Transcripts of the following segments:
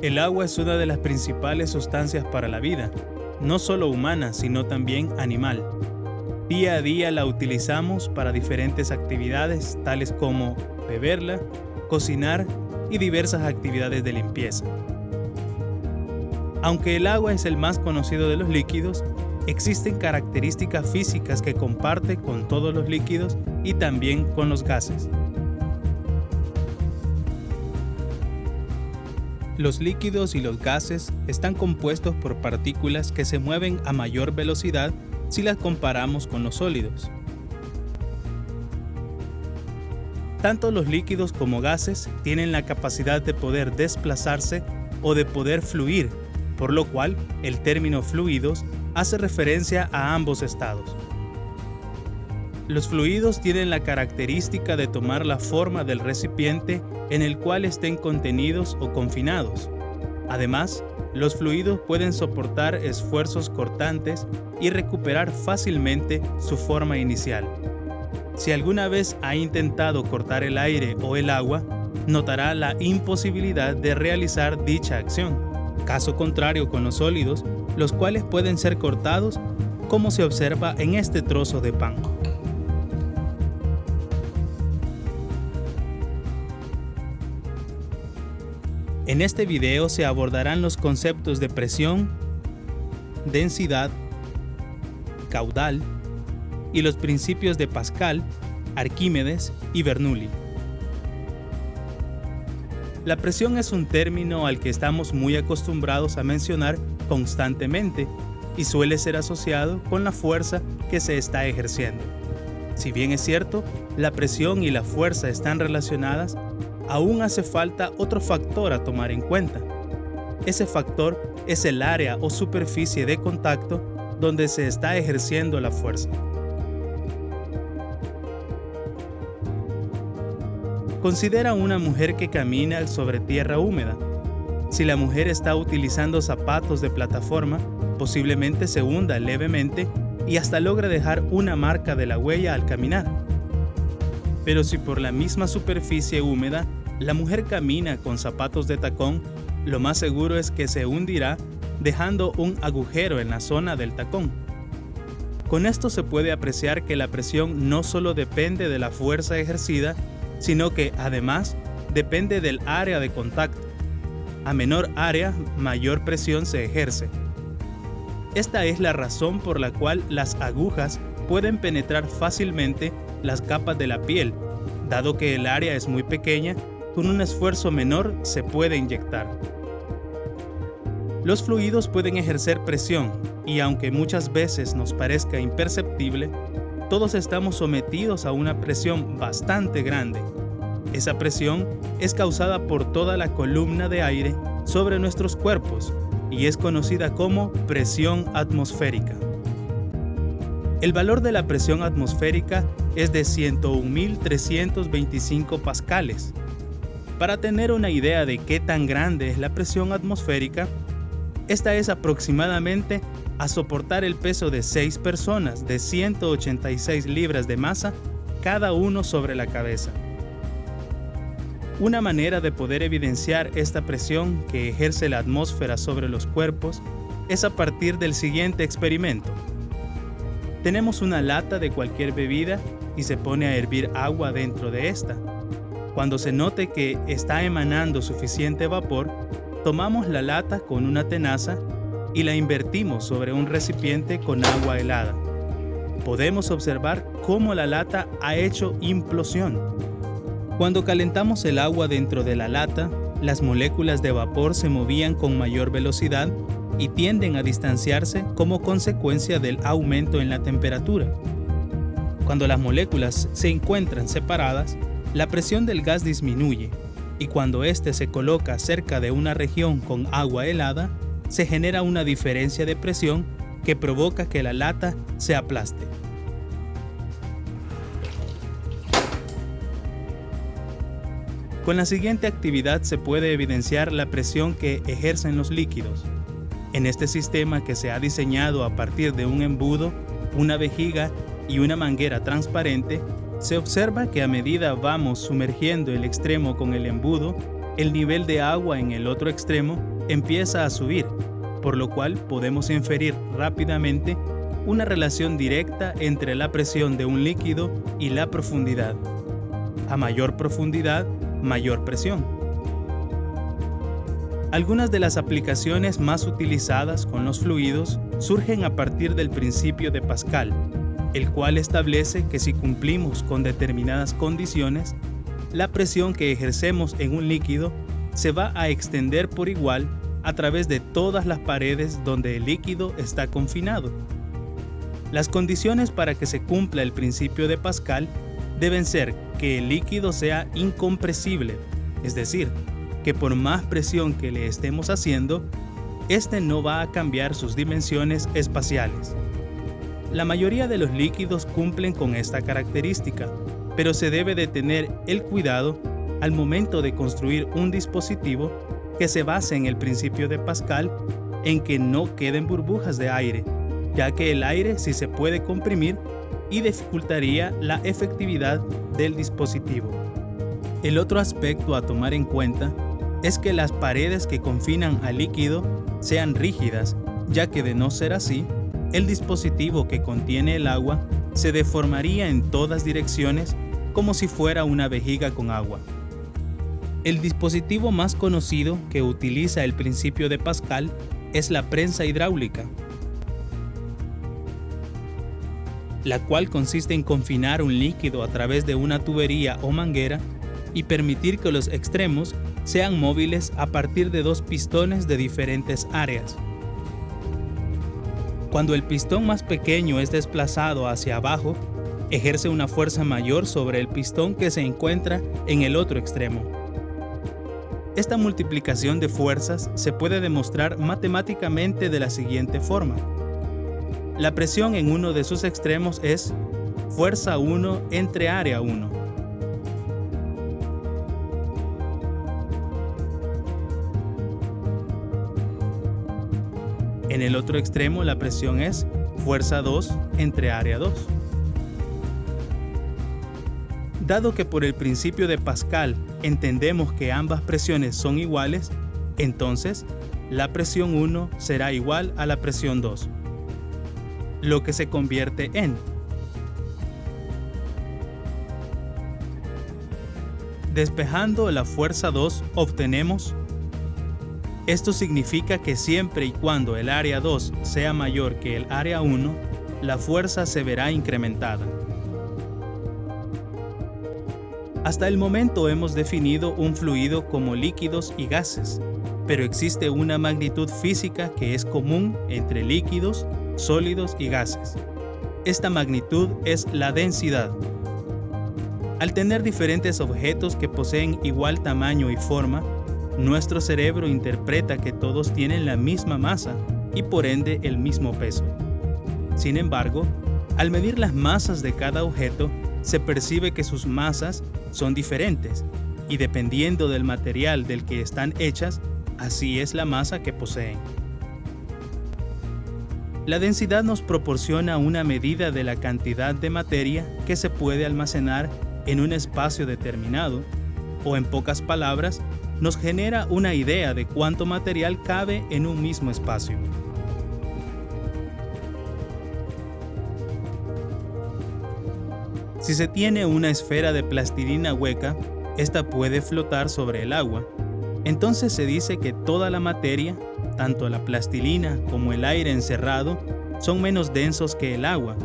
El agua es una de las principales sustancias para la vida, no solo humana, sino también animal. Día a día la utilizamos para diferentes actividades, tales como beberla, cocinar y diversas actividades de limpieza. Aunque el agua es el más conocido de los líquidos, existen características físicas que comparte con todos los líquidos y también con los gases. Los líquidos y los gases están compuestos por partículas que se mueven a mayor velocidad si las comparamos con los sólidos. Tanto los líquidos como gases tienen la capacidad de poder desplazarse o de poder fluir, por lo cual el término fluidos hace referencia a ambos estados. Los fluidos tienen la característica de tomar la forma del recipiente en el cual estén contenidos o confinados. Además, los fluidos pueden soportar esfuerzos cortantes y recuperar fácilmente su forma inicial. Si alguna vez ha intentado cortar el aire o el agua, notará la imposibilidad de realizar dicha acción. Caso contrario con los sólidos, los cuales pueden ser cortados, como se observa en este trozo de pan. En este video se abordarán los conceptos de presión, densidad, caudal y los principios de Pascal, Arquímedes y Bernoulli. La presión es un término al que estamos muy acostumbrados a mencionar constantemente y suele ser asociado con la fuerza que se está ejerciendo. Si bien es cierto, la presión y la fuerza están relacionadas, aún hace falta otro factor a tomar en cuenta. Ese factor es el área o superficie de contacto donde se está ejerciendo la fuerza. Considera una mujer que camina sobre tierra húmeda. Si la mujer está utilizando zapatos de plataforma, posiblemente se hunda levemente y hasta logra dejar una marca de la huella al caminar. Pero si por la misma superficie húmeda la mujer camina con zapatos de tacón, lo más seguro es que se hundirá dejando un agujero en la zona del tacón. Con esto se puede apreciar que la presión no solo depende de la fuerza ejercida, sino que además depende del área de contacto. A menor área, mayor presión se ejerce. Esta es la razón por la cual las agujas pueden penetrar fácilmente las capas de la piel, dado que el área es muy pequeña, con un esfuerzo menor se puede inyectar. Los fluidos pueden ejercer presión y aunque muchas veces nos parezca imperceptible, todos estamos sometidos a una presión bastante grande. Esa presión es causada por toda la columna de aire sobre nuestros cuerpos y es conocida como presión atmosférica. El valor de la presión atmosférica es de 101.325 pascales. Para tener una idea de qué tan grande es la presión atmosférica, esta es aproximadamente a soportar el peso de 6 personas de 186 libras de masa cada uno sobre la cabeza. Una manera de poder evidenciar esta presión que ejerce la atmósfera sobre los cuerpos es a partir del siguiente experimento. Tenemos una lata de cualquier bebida y se pone a hervir agua dentro de esta. Cuando se note que está emanando suficiente vapor, tomamos la lata con una tenaza y la invertimos sobre un recipiente con agua helada. Podemos observar cómo la lata ha hecho implosión. Cuando calentamos el agua dentro de la lata, las moléculas de vapor se movían con mayor velocidad y tienden a distanciarse como consecuencia del aumento en la temperatura. Cuando las moléculas se encuentran separadas, la presión del gas disminuye y cuando éste se coloca cerca de una región con agua helada, se genera una diferencia de presión que provoca que la lata se aplaste. Con la siguiente actividad se puede evidenciar la presión que ejercen los líquidos. En este sistema que se ha diseñado a partir de un embudo, una vejiga y una manguera transparente, se observa que a medida vamos sumergiendo el extremo con el embudo, el nivel de agua en el otro extremo empieza a subir, por lo cual podemos inferir rápidamente una relación directa entre la presión de un líquido y la profundidad. A mayor profundidad, mayor presión. Algunas de las aplicaciones más utilizadas con los fluidos surgen a partir del principio de Pascal, el cual establece que si cumplimos con determinadas condiciones, la presión que ejercemos en un líquido se va a extender por igual a través de todas las paredes donde el líquido está confinado. Las condiciones para que se cumpla el principio de Pascal deben ser que el líquido sea incompresible, es decir, que por más presión que le estemos haciendo, este no va a cambiar sus dimensiones espaciales. La mayoría de los líquidos cumplen con esta característica, pero se debe de tener el cuidado al momento de construir un dispositivo que se base en el principio de Pascal en que no queden burbujas de aire, ya que el aire sí se puede comprimir y dificultaría la efectividad del dispositivo. El otro aspecto a tomar en cuenta es que las paredes que confinan al líquido sean rígidas, ya que de no ser así, el dispositivo que contiene el agua se deformaría en todas direcciones como si fuera una vejiga con agua. El dispositivo más conocido que utiliza el principio de Pascal es la prensa hidráulica, la cual consiste en confinar un líquido a través de una tubería o manguera y permitir que los extremos sean móviles a partir de dos pistones de diferentes áreas. Cuando el pistón más pequeño es desplazado hacia abajo, ejerce una fuerza mayor sobre el pistón que se encuentra en el otro extremo. Esta multiplicación de fuerzas se puede demostrar matemáticamente de la siguiente forma. La presión en uno de sus extremos es fuerza 1 entre área 1. En el otro extremo la presión es fuerza 2 entre área 2. Dado que por el principio de Pascal entendemos que ambas presiones son iguales, entonces la presión 1 será igual a la presión 2, lo que se convierte en despejando la fuerza 2 obtenemos. Esto significa que siempre y cuando el área 2 sea mayor que el área 1, la fuerza se verá incrementada. Hasta el momento hemos definido un fluido como líquidos y gases, pero existe una magnitud física que es común entre líquidos, sólidos y gases. Esta magnitud es la densidad. Al tener diferentes objetos que poseen igual tamaño y forma, nuestro cerebro interpreta que todos tienen la misma masa y por ende el mismo peso. Sin embargo, al medir las masas de cada objeto, se percibe que sus masas son diferentes y dependiendo del material del que están hechas, así es la masa que poseen. La densidad nos proporciona una medida de la cantidad de materia que se puede almacenar en un espacio determinado, o en pocas palabras, nos genera una idea de cuánto material cabe en un mismo espacio. Si se tiene una esfera de plastilina hueca, esta puede flotar sobre el agua. Entonces se dice que toda la materia, tanto la plastilina como el aire encerrado, son menos densos que el agua.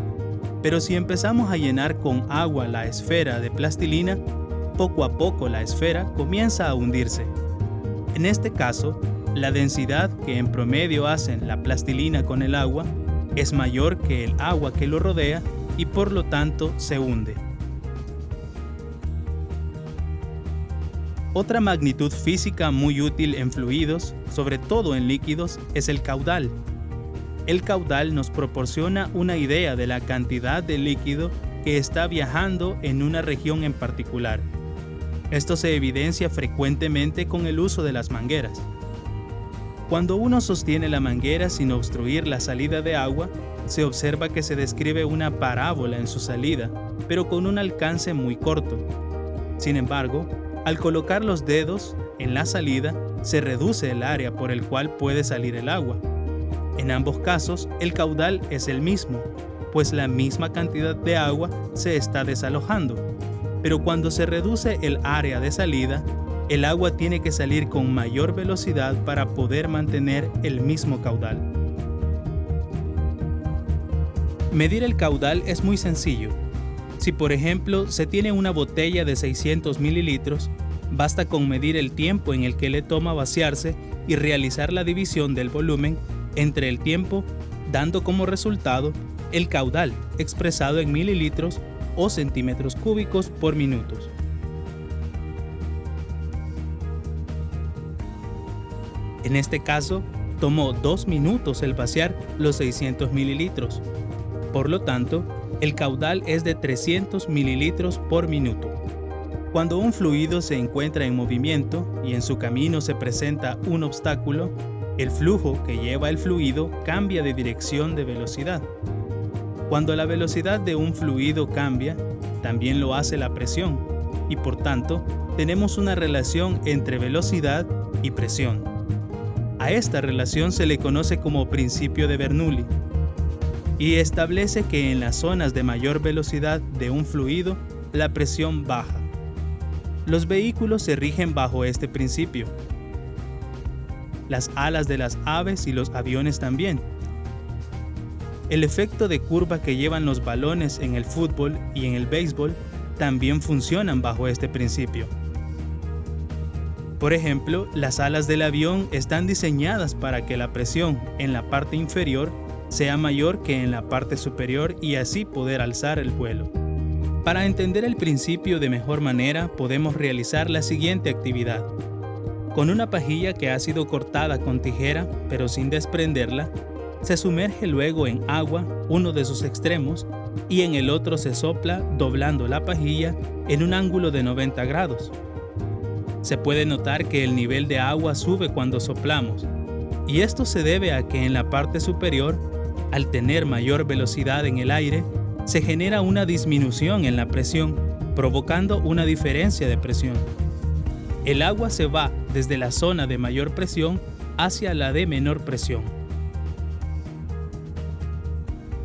Pero si empezamos a llenar con agua la esfera de plastilina, poco a poco la esfera comienza a hundirse. En este caso, la densidad que en promedio hacen la plastilina con el agua es mayor que el agua que lo rodea y por lo tanto se hunde. Otra magnitud física muy útil en fluidos, sobre todo en líquidos, es el caudal. El caudal nos proporciona una idea de la cantidad de líquido que está viajando en una región en particular. Esto se evidencia frecuentemente con el uso de las mangueras. Cuando uno sostiene la manguera sin obstruir la salida de agua, se observa que se describe una parábola en su salida, pero con un alcance muy corto. Sin embargo, al colocar los dedos en la salida, se reduce el área por el cual puede salir el agua. En ambos casos, el caudal es el mismo, pues la misma cantidad de agua se está desalojando. Pero cuando se reduce el área de salida, el agua tiene que salir con mayor velocidad para poder mantener el mismo caudal. Medir el caudal es muy sencillo. Si por ejemplo se tiene una botella de 600 mililitros, basta con medir el tiempo en el que le toma vaciarse y realizar la división del volumen entre el tiempo, dando como resultado el caudal expresado en mililitros o centímetros cúbicos por minutos. En este caso, tomó 2 minutos el vaciar los 600 mililitros. Por lo tanto, el caudal es de 300 mililitros por minuto. Cuando un fluido se encuentra en movimiento y en su camino se presenta un obstáculo, el flujo que lleva el fluido cambia de dirección de velocidad. Cuando la velocidad de un fluido cambia, también lo hace la presión, y por tanto, tenemos una relación entre velocidad y presión. A esta relación se le conoce como principio de Bernoulli, y establece que en las zonas de mayor velocidad de un fluido, la presión baja. Los vehículos se rigen bajo este principio. Las alas de las aves y los aviones también. El efecto de curva que llevan los balones en el fútbol y en el béisbol también funcionan bajo este principio. Por ejemplo, las alas del avión están diseñadas para que la presión en la parte inferior sea mayor que en la parte superior y así poder alzar el vuelo. Para entender el principio de mejor manera, podemos realizar la siguiente actividad. Con una pajilla que ha sido cortada con tijera, pero sin desprenderla, se sumerge luego en agua uno de sus extremos y en el otro se sopla doblando la pajilla en un ángulo de 90 grados. Se puede notar que el nivel de agua sube cuando soplamos, y esto se debe a que en la parte superior, al tener mayor velocidad en el aire, se genera una disminución en la presión, provocando una diferencia de presión. El agua se va desde la zona de mayor presión hacia la de menor presión.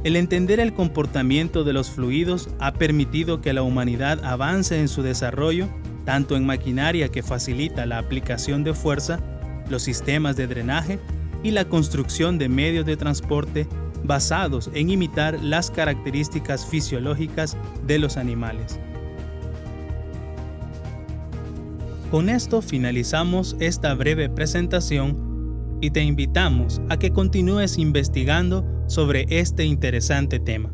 El entender el comportamiento de los fluidos ha permitido que la humanidad avance en su desarrollo, tanto en maquinaria que facilita la aplicación de fuerza, los sistemas de drenaje y la construcción de medios de transporte basados en imitar las características fisiológicas de los animales. Con esto finalizamos esta breve presentación y te invitamos a que continúes investigando sobre este interesante tema.